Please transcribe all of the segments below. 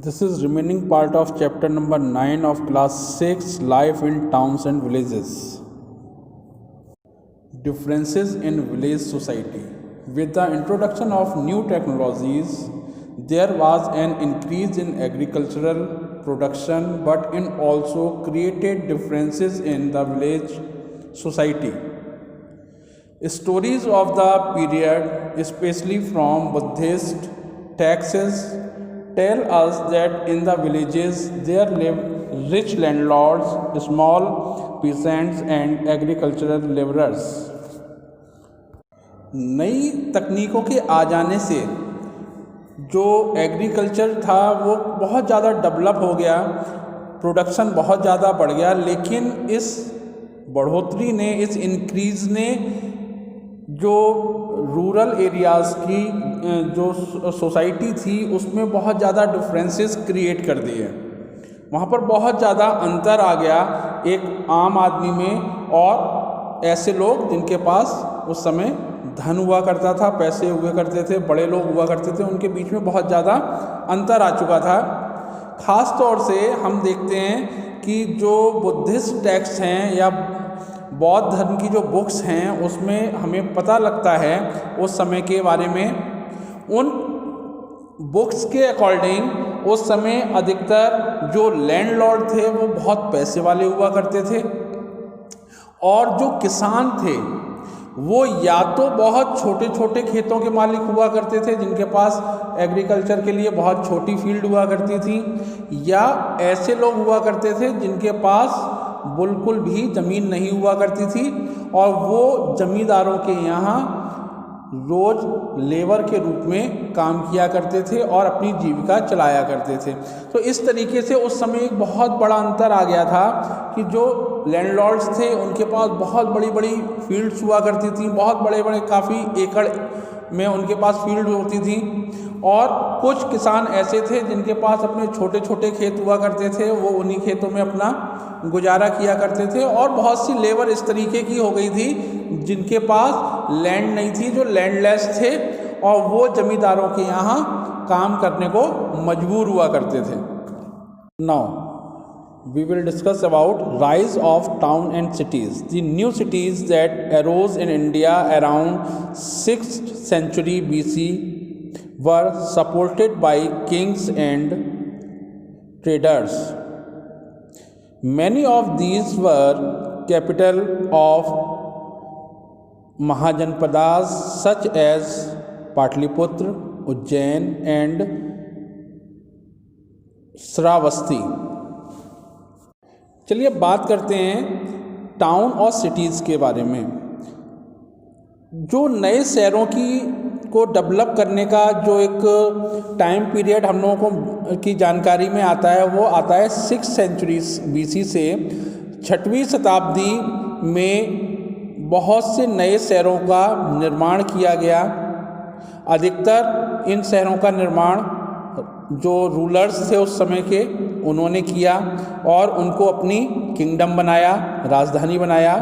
This is remaining part of chapter number 9 of class 6, Life in Towns and Villages. Differences in village society. With the introduction of new technologies, there was an increase in agricultural production, but it also created differences in the village society. Stories of the period, especially from Buddhist texts, tell us that in the villages there lived rich landlords, small peasants, and agricultural laborers. नई तकनीकों के आ जाने से जो agriculture था वो बहुत ज़्यादा डेवलप हो गया, प्रोडक्शन बहुत ज़्यादा बढ़ गया, लेकिन इस बढ़ोतरी ने, इस इंक्रीज़ ने जो रूरल एरियाज़ की जो सोसाइटी थी उसमें बहुत ज़्यादा डिफरेंसेस क्रिएट कर दिए। वहाँ पर बहुत ज़्यादा अंतर आ गया एक आम आदमी में और ऐसे लोग जिनके पास उस समय धन हुआ करता था, पैसे हुए करते थे, बड़े लोग हुआ करते थे, उनके बीच में बहुत ज़्यादा अंतर आ चुका था। ख़ास तौर से हम देखते हैं कि जो बुद्धिस्ट टेक्स्ट हैं या बौद्ध धर्म की जो बुक्स हैं उसमें हमें पता लगता है उस समय के बारे में। उन बुक्स के अकॉर्डिंग उस समय अधिकतर जो लैंडलॉर्ड थे वो बहुत पैसे वाले हुआ करते थे और जो किसान थे वो या तो बहुत छोटे छोटे खेतों के मालिक हुआ करते थे जिनके पास एग्रीकल्चर के लिए बहुत छोटी फील्ड हुआ करती थी, या ऐसे लोग हुआ करते थे जिनके पास बिल्कुल भी ज़मीन नहीं हुआ करती थी और वो ज़मींदारों के यहाँ रोज़ लेबर के रूप में काम किया करते थे और अपनी जीविका चलाया करते थे। तो इस तरीके से उस समय एक बहुत बड़ा अंतर आ गया था कि जो लैंडलॉर्ड्स थे उनके पास बहुत बड़ी बड़ी फील्ड्स हुआ करती थी, बहुत बड़े बड़े काफ़ी एकड़ में उनके पास फील्ड होती थी, और कुछ किसान ऐसे थे जिनके पास अपने छोटे छोटे खेत हुआ करते थे, वो उन्हीं खेतों में अपना गुजारा किया करते थे। और बहुत सी लेबर इस तरीके की हो गई थी जिनके पास लैंड नहीं थी, जो लैंडलेस थे और वो जमींदारों के यहाँ काम करने को मजबूर हुआ करते थे। Now we will discuss about rise of town and cities. The new cities that arose in India around 6th century BC were supported by kings and traders. Many of these were capital of Mahajanpadas such as Patliputra, Ujjain and Sravasti. चलिए बात करते हैं town और cities के बारे में। जो नए शहरों को डेवलप करने का जो एक टाइम पीरियड हम लोगों की जानकारी में आता है वो आता है 6th सेंचुरी BC से 6वीं शताब्दी में बहुत से नए शहरों का निर्माण किया गया। अधिकतर इन शहरों का निर्माण जो रूलर्स थे उस समय के उन्होंने किया और उनको अपनी किंगडम बनाया, राजधानी बनाया।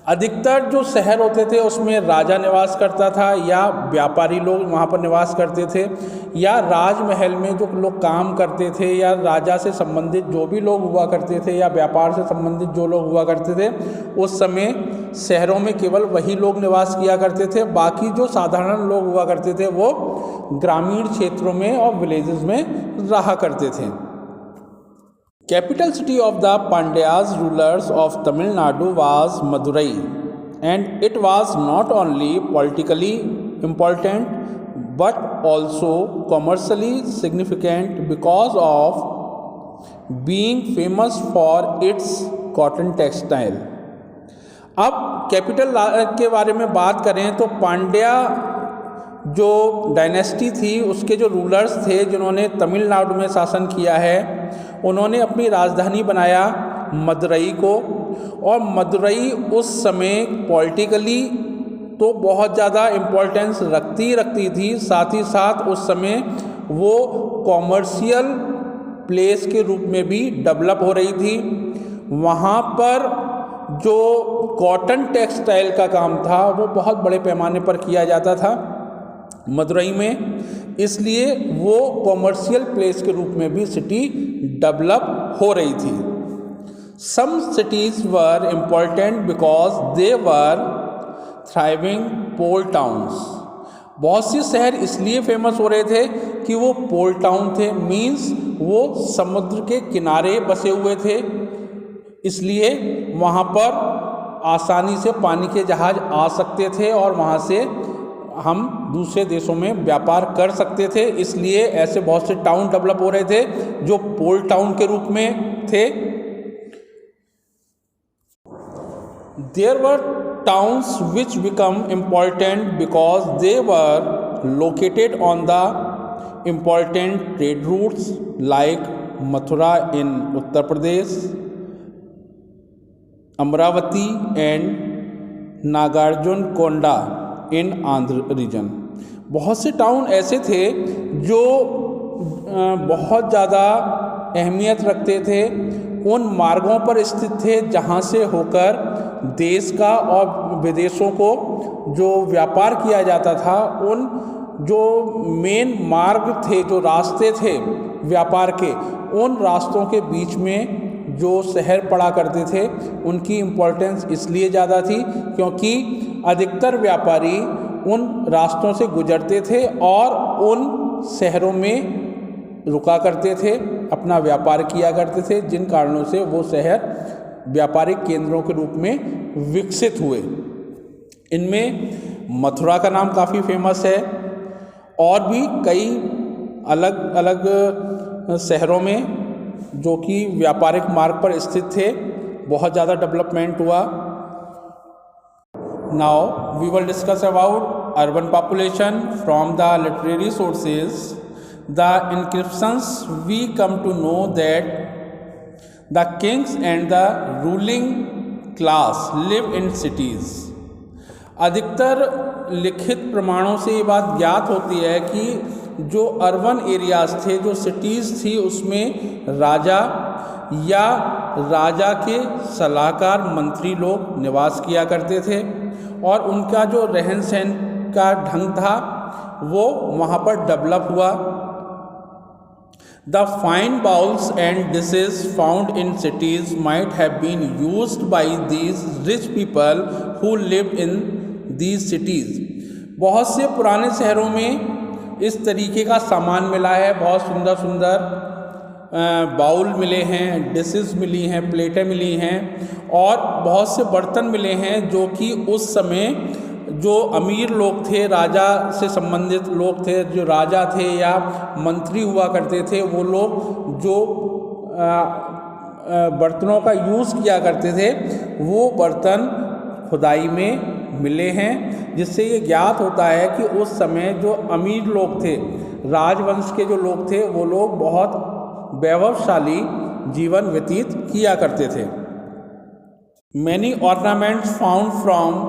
अधिकतर जो शहर होते थे उसमें राजा निवास करता था या व्यापारी लोग वहाँ पर निवास करते थे, या राजमहल में जो लोग काम करते थे या राजा से संबंधित जो भी लोग हुआ करते थे या व्यापार से संबंधित जो लोग हुआ करते थे उस समय शहरों में केवल वही लोग निवास किया करते थे। बाकी जो साधारण लोग हुआ करते थे वो ग्रामीण क्षेत्रों में और विलेजेस में रहा करते थे। Capital city of the Pandyas rulers of Tamil Nadu was Madurai, and it was not only politically important but also commercially significant because of being famous for its cotton textile. अब capital के बारे में बात करें तो पांड्या जो dynasty थी उसके जो रूलर्स थे जिन्होंने तमिलनाडु में शासन किया है उन्होंने अपनी राजधानी बनाया मदुरई को, और मदुरई उस समय पॉलिटिकली तो बहुत ज़्यादा इम्पोर्टेंस रखती थी, साथ ही साथ उस समय वो कॉमर्शियल प्लेस के रूप में भी डेवलप हो रही थी। वहाँ पर जो कॉटन टेक्सटाइल का काम था वो बहुत बड़े पैमाने पर किया जाता था। मदुरई में इसलिए वो कॉमर्शियल प्लेस के रूप में भी सिटी डेवलप हो रही थी। Some cities were important because they were thriving port towns. बहुत से शहर इसलिए फेमस हो रहे थे कि वो पोर्ट टाउन थे, मीन्स वो समुद्र के किनारे बसे हुए थे, इसलिए वहाँ पर आसानी से पानी के जहाज़ आ सकते थे और वहाँ से हम दूसरे देशों में व्यापार कर सकते थे। इसलिए ऐसे बहुत से टाउन डेवलप हो रहे थे जो पोर्ट टाउन के रूप में थे। There were towns which become important because they were located on the important trade routes like Mathura in Uttar Pradesh, Amravati and Nagarjunakonda in Andhra region। बहुत से टाउन ऐसे थे जो बहुत ज़्यादा अहमियत रखते थे, उन मार्गों पर स्थित थे जहाँ से होकर देश का और विदेशों को जो व्यापार किया जाता था, उन जो मेन मार्ग थे, जो रास्ते थे व्यापार के, उन रास्तों के बीच में जो शहर पड़ा करते थे उनकी इम्पोर्टेंस इसलिए ज़्यादा थी क्योंकि अधिकतर व्यापारी उन रास्तों से गुजरते थे और उन शहरों में रुका करते थे, अपना व्यापार किया करते थे, जिन कारणों से वो शहर व्यापारिक केंद्रों के रूप में विकसित हुए। इनमें मथुरा का नाम काफ़ी फेमस है और भी कई अलग अलग शहरों में जो कि व्यापारिक मार्ग पर स्थित थे बहुत ज़्यादा डेवलपमेंट हुआ। Now we will discuss about urban population from the literary sources. The inscriptions we come to know that the kings and the ruling class live in cities। अधिकतर लिखित प्रमाणों से ये बात ज्ञात होती है कि जो अर्बन एरियाज थे, जो सिटीज़ थी, उसमें राजा या राजा के सलाहकार मंत्री लोग निवास किया करते थे और उनका जो रहन सहन का ढंग था वो वहाँ पर डेवलप हुआ। The fine bowls and dishes found in cities might have been used by these rich people who lived in these cities। बहुत से पुराने शहरों में इस तरीके का सामान मिला है, बहुत सुंदर सुंदर बाउल मिले हैं, डिशेस मिली हैं, प्लेटें मिली हैं और बहुत से बर्तन मिले हैं जो कि उस समय जो अमीर लोग थे, राजा से संबंधित लोग थे, जो राजा थे या मंत्री हुआ करते थे, वो लोग जो बर्तनों का यूज़ किया करते थे वो बर्तन खुदाई में मिले हैं, जिससे ये ज्ञात होता है कि उस समय जो अमीर लोग थे, राजवंश के जो लोग थे, वो लोग बहुत वैभवशाली जीवन व्यतीत किया करते थे। Many ornaments found from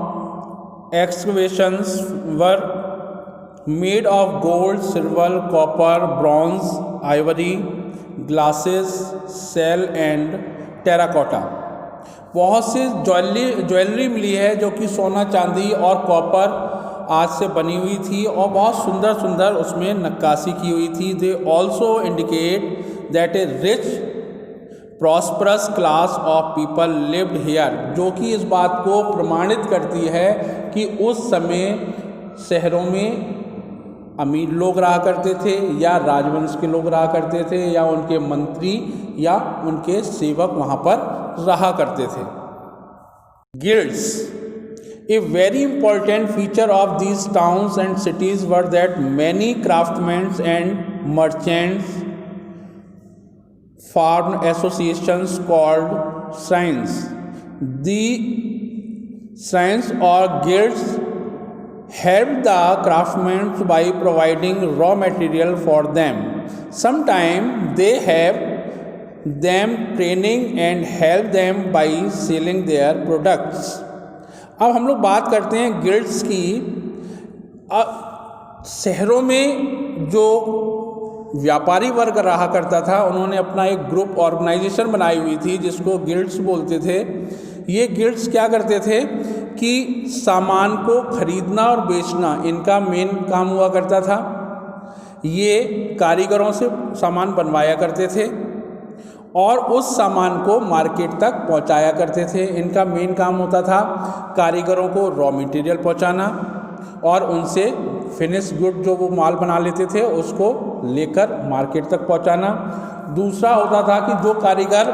excavations were made of gold, silver, copper, bronze, ivory, glasses, shell and terracotta। बहुत से ज्वेलरी मिली है जो कि सोना, चांदी और कॉपर आज से बनी हुई थी और बहुत सुंदर सुंदर उसमें नक्काशी की हुई थी। They also indicate that A rich prosperous class of people lived here, जो कि इस बात को प्रमाणित करती है कि उस समय शहरों में अमीर लोग रहा करते थे या राजवंश के लोग रहा करते थे या उनके मंत्री या उनके सेवक वहाँ पर रहा करते थे। Guilds. A very important feature of these towns and cities were that many craftsman and merchants formed associations called shrines। The shrines or guilds helped the craftsmen by providing raw material for them। Sometimes they have them training and help them by selling their products। अब हम लोग बात करते हैं guilds की। शहरों में जो व्यापारी वर्ग रहा करता था, उन्होंने अपना एक ग्रुप ऑर्गेनाइजेशन बनाई हुई थी जिसको गिल्ड्स बोलते थे। ये गिल्ड्स क्या करते थे कि सामान को खरीदना और बेचना इनका मेन काम हुआ करता था। ये कारीगरों से सामान बनवाया करते थे और उस सामान को मार्केट तक पहुंचाया करते थे। इनका मेन काम होता था कारीगरों को रॉ मटेरियल पहुंचाना और उनसे फिनिश गुड जो वो माल बना लेते थे उसको लेकर मार्केट तक पहुंचाना। दूसरा होता था कि जो कारीगर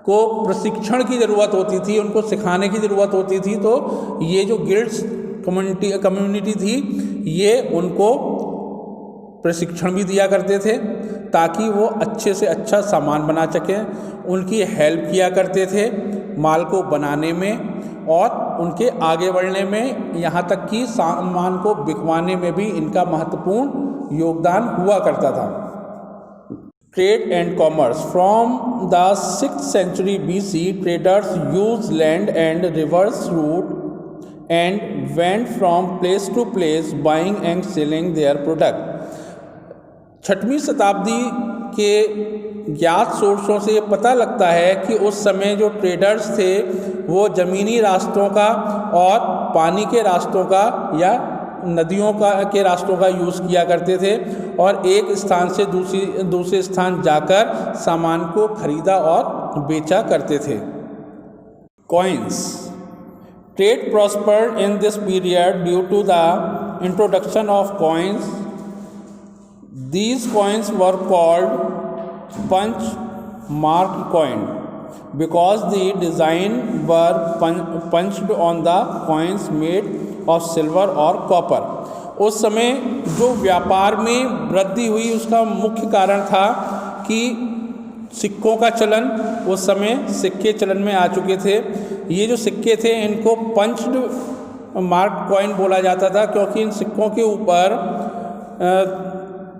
को प्रशिक्षण की ज़रूरत होती थी, उनको सिखाने की ज़रूरत होती थी, तो ये जो गिल्ड्स कम्युनिटी थी ये उनको प्रशिक्षण भी दिया करते थे ताकि वो अच्छे से अच्छा सामान बना सकें। उनकी हेल्प किया करते थे माल को बनाने में और उनके आगे बढ़ने में, यहाँ तक कि सामान को बिकवाने में भी इनका महत्वपूर्ण योगदान हुआ करता था। Trade and commerce. From the 6th century BC, traders used land and rivers route and went from place to place buying and selling their product। 6वीं शताब्दी के ज्ञात सोर्सों से पता लगता है कि उस समय जो ट्रेडर्स थे वो ज़मीनी रास्तों का और पानी के रास्तों का या नदियों के रास्तों का यूज़ किया करते थे और एक स्थान से दूसरे स्थान जाकर सामान को खरीदा और बेचा करते थे। Coins. Trade prospered in this period due to the introduction of coins. These coins were called punch mark coin because the design were punched on the coins made of silver or copper। उस समय जो व्यापार में वृद्धि हुई उसका मुख्य कारण था कि सिक्कों का चलन, उस समय सिक्के चलन में आ चुके थे। ये जो सिक्के थे इनको पंच्ड मार्क कॉइन बोला जाता था क्योंकि इन सिक्कों के ऊपर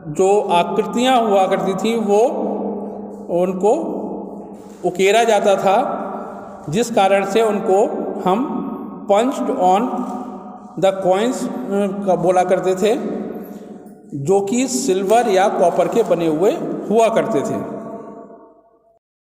जो आकृतियाँ हुआ करती थी वो उनको उकेरा जाता था, जिस कारण से उनको हम पंच्ड ऑन द कॉइन्स का बोला करते थे, जो कि सिल्वर या कॉपर के बने हुए हुआ करते थे।